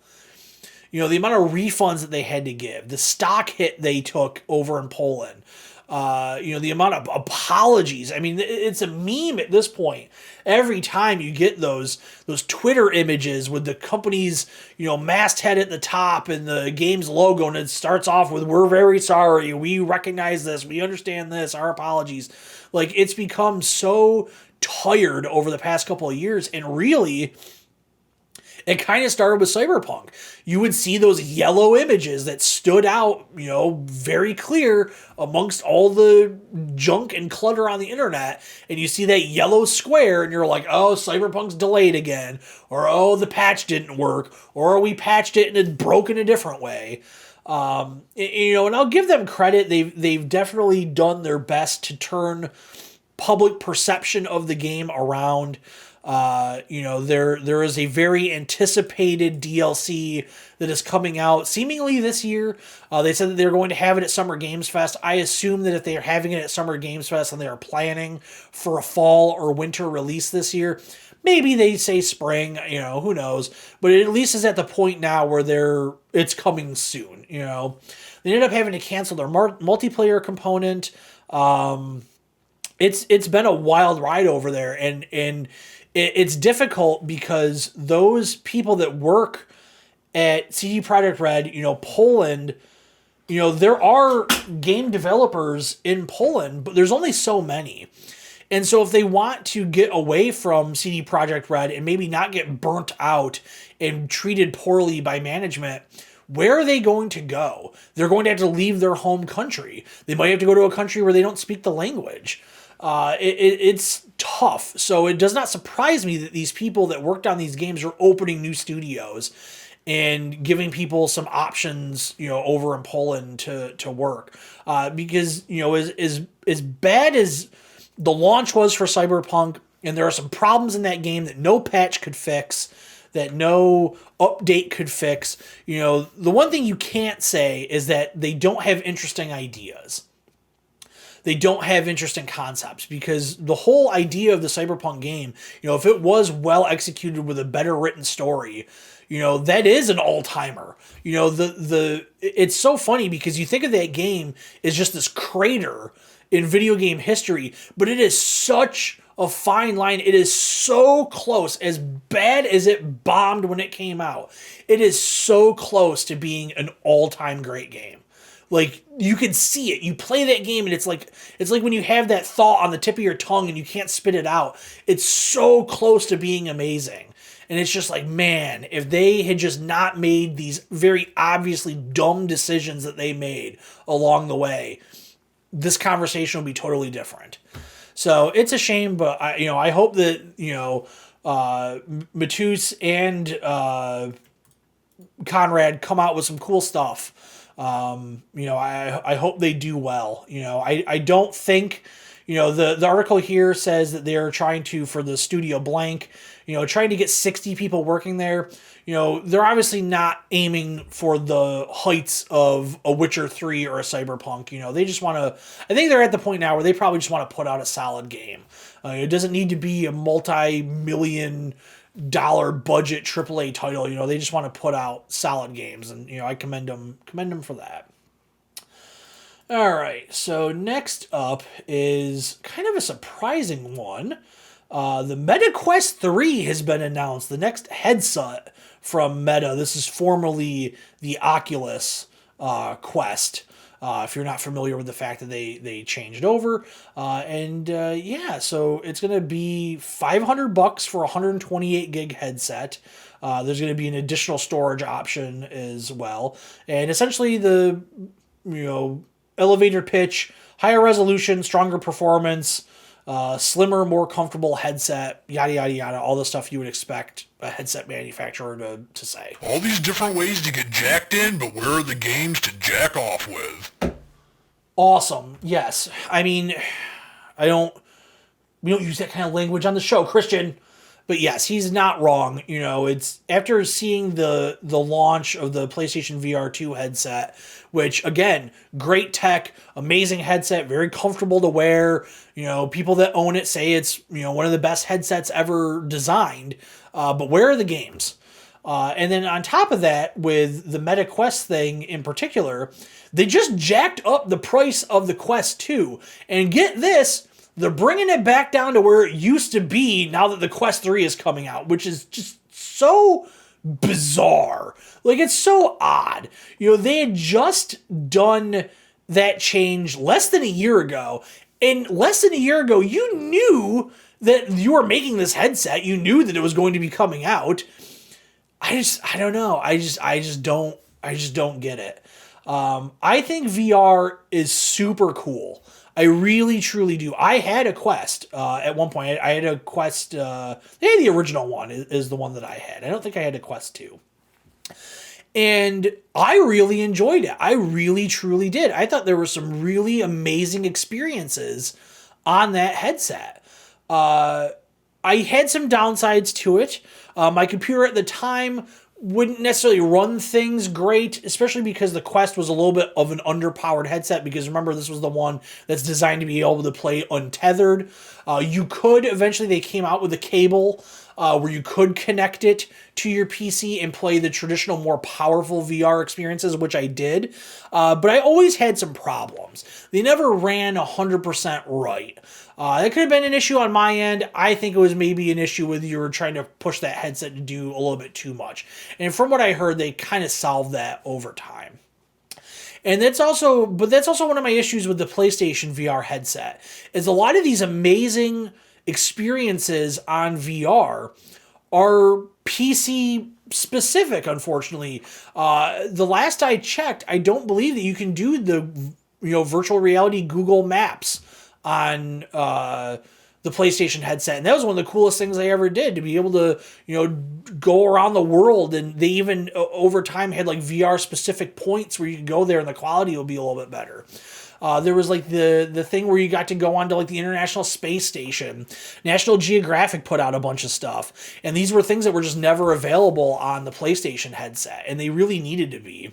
The amount of refunds that they had to give, the stock hit they took over in Poland, the amount of apologies. I mean, it's a meme at this point. Every time you get those Twitter images with the company's, masthead at the top and the game's logo, and it starts off with, we're very sorry, we recognize this, we understand this, our apologies. Like, it's become so tired over the past couple of years, and really, it kind of started with Cyberpunk. You would see those yellow images that stood out, very clear amongst all the junk and clutter on the internet. And you see that yellow square and you're like, oh, Cyberpunk's delayed again. Or, oh, the patch didn't work. Or we patched it and it broke in a different way. And I'll give them credit. They've definitely done their best to turn public perception of the game around. There is a very anticipated DLC that is coming out seemingly this year. They said that they're going to have it at Summer Games Fest. I assume that if they are having it at Summer Games Fest and they are planning for a fall or winter release this year, maybe they say spring, who knows. But it at least is at the point now where it's coming soon, They ended up having to cancel their multiplayer component. It's been a wild ride over there, and it's difficult because those people that work at CD Projekt Red, Poland, there are game developers in Poland, but there's only so many. And so if they want to get away from CD Projekt Red and maybe not get burnt out and treated poorly by management, where are they going to go? They're going to have to leave their home country. They might have to go to a country where they don't speak the language. It's tough. So it does not surprise me that these people that worked on these games are opening new studios and giving people some options, over in Poland to work. Because, as bad as the launch was for Cyberpunk, and there are some problems in that game that no patch could fix, that no update could fix, the one thing you can't say is that they don't have interesting ideas. They don't have interesting concepts, because the whole idea of the Cyberpunk game, if it was well executed with a better written story, that is an all-timer. It's so funny because you think of that game as just this crater in video game history, but it is such a fine line. It is so close. As bad as it bombed when it came out, it is so close to being an all-time great game. Like, you can see it. You play that game and it's like when you have that thought on the tip of your tongue and you can't spit it out. It's so close to being amazing. And it's just like, man, if they had just not made these very obviously dumb decisions that they made along the way, this conversation will be totally different. So it's a shame, but I hope that, Matus and Conrad come out with some cool stuff. I hope they do well. I don't think, the article here says that they're trying to, for the Studio Blank, trying to get 60 people working there. They're obviously not aiming for the heights of a Witcher 3 or a Cyberpunk. They just want to, I think they're at the point now where they probably just want to put out a solid game. It doesn't need to be a multi-million dollar budget AAA title. They just want to put out solid games, and I commend them for that. All right, so next up is kind of a surprising one. The Meta Quest 3 has been announced, the next headset from Meta. This is formerly the Oculus Quest. If you're not familiar with the fact that they changed over, yeah, so it's gonna be $500 for a 128 gig headset. There's gonna be an additional storage option as well, and essentially the elevator pitch, higher resolution, stronger performance, slimmer, more comfortable headset, yada yada yada, all the stuff you would expect a headset manufacturer to say. All these different ways to get jacked in, but where are the games to jack off with? Awesome. Yes. I mean, we don't use that kind of language on the show, Christian. But yes, he's not wrong. It's after seeing the launch of the PlayStation VR 2 headset, which again, great tech, amazing headset, very comfortable to wear. People that own it say it's one of the best headsets ever designed. But where are the games? And then on top of that, with the Meta Quest thing in particular, they just jacked up the price of the Quest 2. And get this, they're bringing it back down to where it used to be now that the Quest 3 is coming out, which is just so bizarre. Like, it's so odd. They had just done that change less than a year ago. And less than a year ago, you knew that you were making this headset. You knew that it was going to be coming out. I don't know. I just don't get it. I think VR is super cool. I really, truly do. I had a Quest at one point. I had a Quest. The original one is the one that I had. I don't think I had a Quest 2. And I really enjoyed it. I really, truly did. I thought there were some really amazing experiences on that headset. I had some downsides to it. My computer at the time wouldn't necessarily run things great, especially because the Quest was a little bit of an underpowered headset, because remember, this was the one that's designed to be able to play untethered. Eventually they came out with a cable where you could connect it to your PC and play the traditional, more powerful VR experiences, which I did. But I always had some problems. They never ran 100% right. That could have been an issue on my end. I think it was maybe an issue with you were trying to push that headset to do a little bit too much. And from what I heard, they kind of solved that over time. And that's also one of my issues with the PlayStation VR headset, is a lot of these amazing experiences on VR are PC specific, unfortunately. The last I checked, I don't believe that you can do the virtual reality Google Maps on the PlayStation headset. And that was one of the coolest things I ever did, to be able to, go around the world. And they even over time had like VR specific points where you could go there and the quality will be a little bit better. There was like the thing where you got to go onto like the International Space Station. National Geographic put out a bunch of stuff. And these were things that were just never available on the PlayStation headset. And they really needed to be.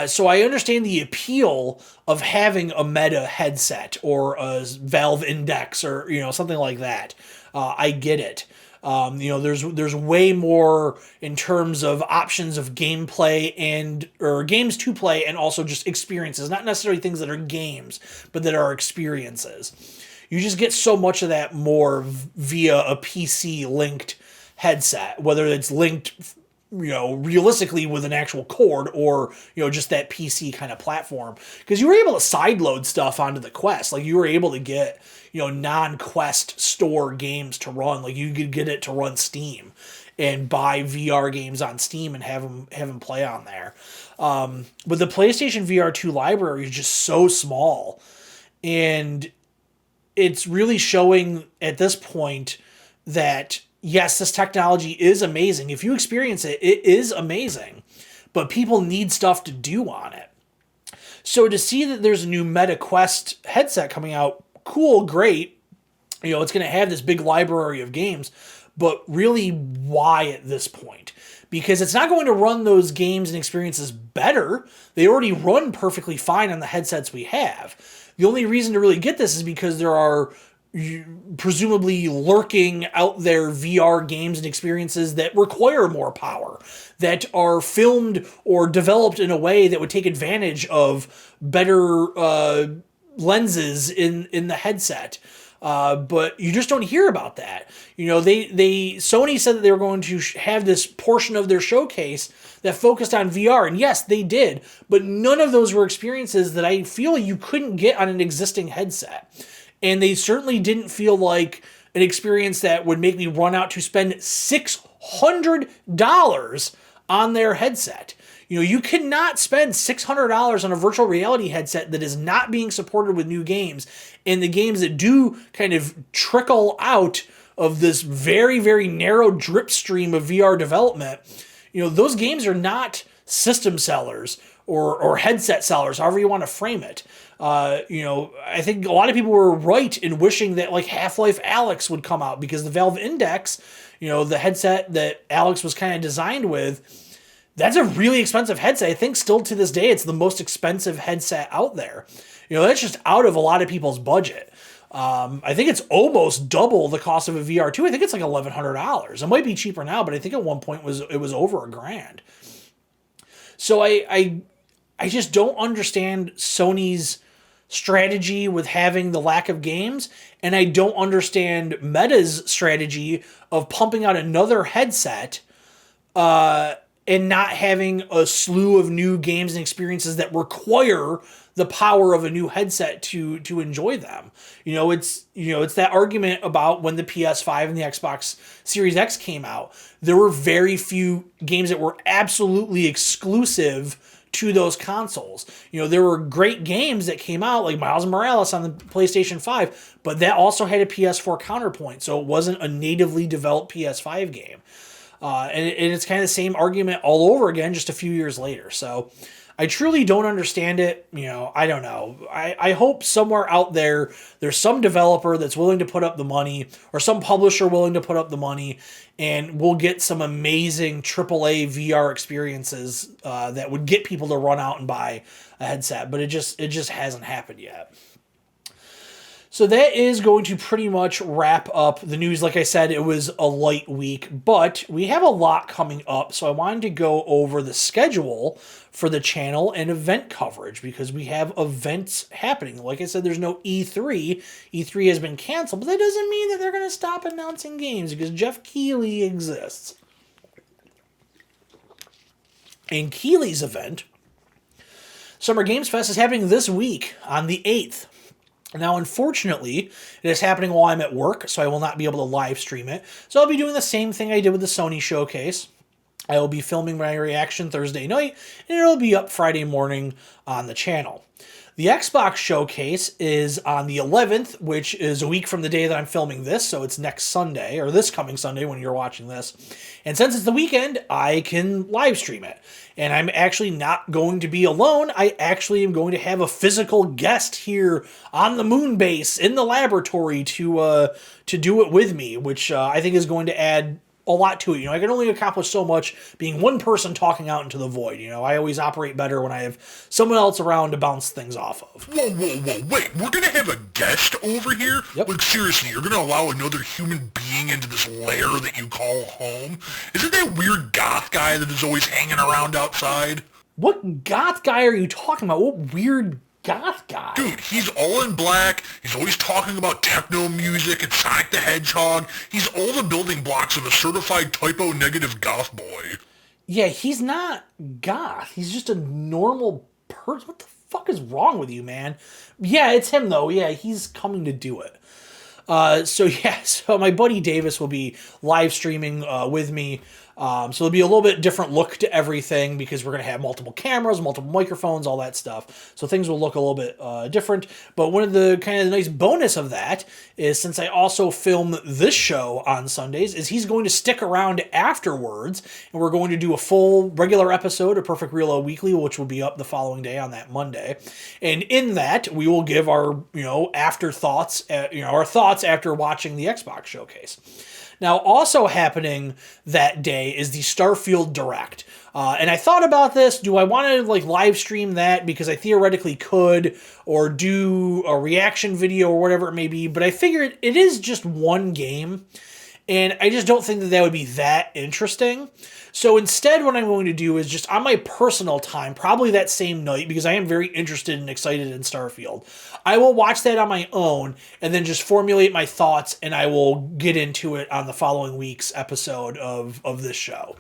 So I understand the appeal of having a Meta headset or a Valve Index or something like that. I get it. There's way more in terms of options of gameplay or games to play, and also just experiences. Not necessarily things that are games, but that are experiences. You just get so much of that more via a PC linked headset, whether it's linked realistically with an actual cord or, just that PC kind of platform. Because you were able to sideload stuff onto the Quest. Like, you were able to get, non-Quest store games to run. Like, you could get it to run Steam and buy VR games on Steam and have them play on there. But the PlayStation VR 2 library is just so small. And it's really showing at this point that, yes, this technology is amazing. If you experience it, it is amazing. But people need stuff to do on it. So to see that there's a new Meta Quest headset coming out, cool, great. It's going to have this big library of games. But really, why at this point? Because it's not going to run those games and experiences better. They already run perfectly fine on the headsets we have. The only reason to really get this is because there are presumably lurking out there VR games and experiences that require more power, that are filmed or developed in a way that would take advantage of better lenses in the headset. But you just don't hear about that. Sony said that they were going to have this portion of their showcase that focused on VR, and yes, they did, but none of those were experiences that I feel you couldn't get on an existing headset. And they certainly didn't feel like an experience that would make me run out to spend $600 on their headset. You cannot spend $600 on a virtual reality headset that is not being supported with new games. And the games that do kind of trickle out of this very, very narrow drip stream of VR development, those games are not system sellers or headset sellers, however you want to frame it. I think a lot of people were right in wishing that like Half-Life Alyx would come out, because the Valve Index, the headset that Alyx was kind of designed with, that's a really expensive headset. I think still to this day, it's the most expensive headset out there. That's just out of a lot of people's budget. I think it's almost double the cost of a VR2. I think it's like $1,100. It might be cheaper now, but I think at one point it was over $1,000. So I just don't understand Sony's strategy with having the lack of games, and I don't understand Meta's strategy of pumping out another headset and not having a slew of new games and experiences that require the power of a new headset to enjoy them. It's that argument about when the PS5 and the Xbox Series X came out. There were very few games that were absolutely exclusive to those consoles. There were great games that came out, like Miles Morales on the PlayStation 5, but that also had a PS4 counterpoint, so it wasn't a natively developed PS5 game. And it's kind of the same argument all over again, just a few years later. So I truly don't understand it. I don't know. I hope somewhere out there, there's some developer that's willing to put up the money, or some publisher willing to put up the money, and we'll get some amazing AAA VR experiences that would get people to run out and buy a headset. But it just hasn't happened yet. So that is going to pretty much wrap up the news. Like I said, it was a light week, but we have a lot coming up. So I wanted to go over the schedule for the channel and event coverage, because we have events happening. Like I said, there's no E3. E3 has been canceled, but that doesn't mean that they're going to stop announcing games, because Jeff Keighley exists. And Keighley's event, Summer Games Fest, is happening this week on the 8th. Now, unfortunately, it is happening while I'm at work, so I will not be able to live stream it. So I'll be doing the same thing I did with the Sony showcase. I will be filming my reaction Thursday night, and it'll be up Friday morning on the channel. The Xbox showcase is on the 11th, which is a week from the day that I'm filming this, so it's next Sunday, or this coming Sunday when you're watching this. And since it's the weekend, I can live stream it. And I'm actually not going to be alone. I actually am going to have a physical guest here on the moon base in the laboratory to do it with me, which I think is going to add a lot to it. I can only accomplish so much being one person talking out into the void. I always operate better when I have someone else around to bounce things off of. Whoa, wait, we're gonna have a guest over here? Yep. Like, seriously, you're gonna allow another human being into this lair that you call home? Isn't that weird goth guy that is always hanging around outside? What goth guy are you talking about? What weird goth guy? Dude, he's all in black, he's always talking about techno music and Sonic the Hedgehog. He's all the building blocks of a certified typo-negative goth boy. Yeah, he's not goth. He's just a normal person. What the fuck is wrong with you, man? Yeah, it's him, though. Yeah, he's coming to do it. So my buddy Davis will be live streaming with me. So it'll be a little bit different look to everything, because we're going to have multiple cameras, multiple microphones, all that stuff. So things will look a little bit different. But one of the kind of nice bonus of that is, since I also film this show on Sundays, is he's going to stick around afterwards, and we're going to do a full regular episode of Perfect Real Weekly, which will be up the following day on that Monday. And in that, we will give our, after thoughts, our thoughts after watching the Xbox showcase. Now, also happening that day is the Starfield Direct. And I thought about this. Do I want to like live stream that because I theoretically could, or do a reaction video or whatever it may be? But I figured it is just one game, and I just don't think that would be that interesting. So instead, what I'm going to do is just on my personal time, probably that same night, because I am very interested and excited in Starfield, I will watch that on my own and then just formulate my thoughts, and I will get into it on the following week's episode of this show.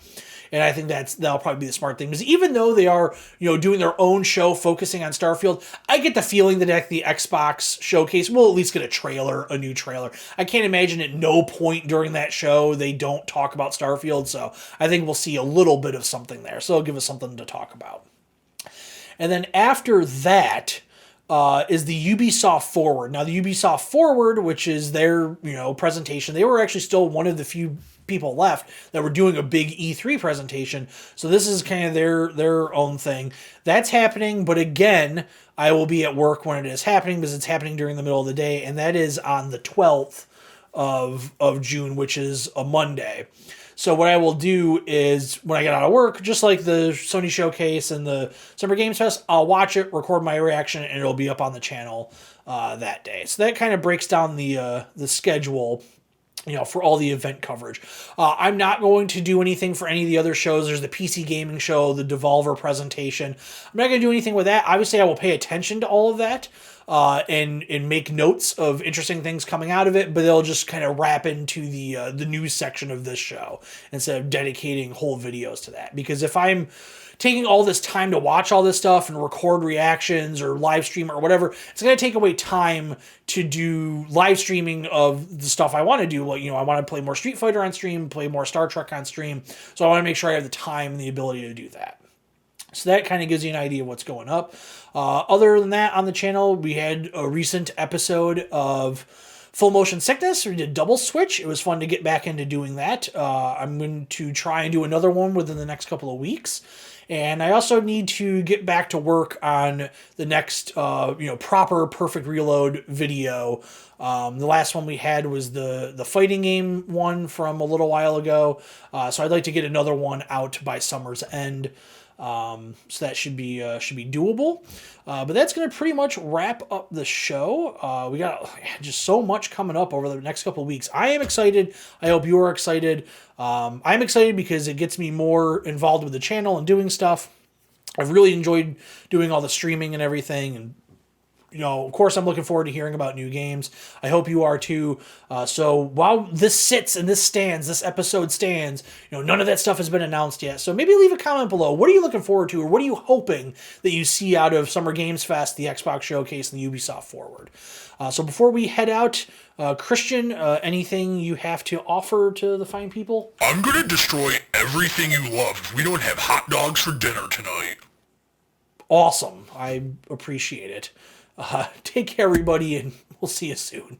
And I think that'll probably be the smart thing, because even though they are, doing their own show focusing on Starfield, I get the feeling that at the Xbox showcase we'll at least get a new trailer. I can't imagine at no point during that show they don't talk about Starfield, so I think we'll see a little bit of something there. So it'll give us something to talk about. And then after that is the Ubisoft Forward. Now, the Ubisoft Forward, which is their presentation, they were actually still one of the few people left that were doing a big E3 presentation. So this is kind of their own thing. That's happening, but again, I will be at work when it is happening because it's happening during the middle of the day, and that is on the 12th of June, which is a Monday. So what I will do is when I get out of work, just like the Sony Showcase and the Summer Games Fest, I'll watch it, record my reaction, and it'll be up on the channel that day. So that kind of breaks down the schedule, for all the event coverage. I'm not going to do anything for any of the other shows. There's the PC gaming show, the Devolver presentation. I'm not going to do anything with that. Obviously, I will pay attention to all of that and make notes of interesting things coming out of it, but they'll just kind of wrap into the news section of this show instead of dedicating whole videos to that. Because if I'm taking all this time to watch all this stuff and record reactions or live stream or whatever, it's going to take away time to do live streaming of the stuff I want to do. Like, I want to play more Street Fighter on stream, play more Star Trek on stream. So I want to make sure I have the time and the ability to do that. So that kind of gives you an idea of what's going up. Other than that, on the channel, we had a recent episode of Full Motion Sickness. We did Double Switch. It was fun to get back into doing that. I'm going to try and do another one within the next couple of weeks. And I also need to get back to work on the next, proper Perfect Reload video. The last one we had was the fighting game one from a little while ago. So I'd like to get another one out by summer's end. So that should be doable. But that's going to pretty much wrap up the show. We got just so much coming up over the next couple of weeks. I am excited. I hope you are excited. I'm excited because it gets me more involved with the channel and doing stuff. I've really enjoyed doing all the streaming and everything, and of course, I'm looking forward to hearing about new games. I hope you are too. So while this sits and this episode stands, none of that stuff has been announced yet. So maybe leave a comment below. What are you looking forward to, or what are you hoping that you see out of Summer Games Fest, the Xbox Showcase, and the Ubisoft Forward? So before we head out, Christian, anything you have to offer to the fine people? I'm going to destroy everything you love if we don't have hot dogs for dinner tonight. Awesome. I appreciate it. Take care, everybody, and we'll see you soon.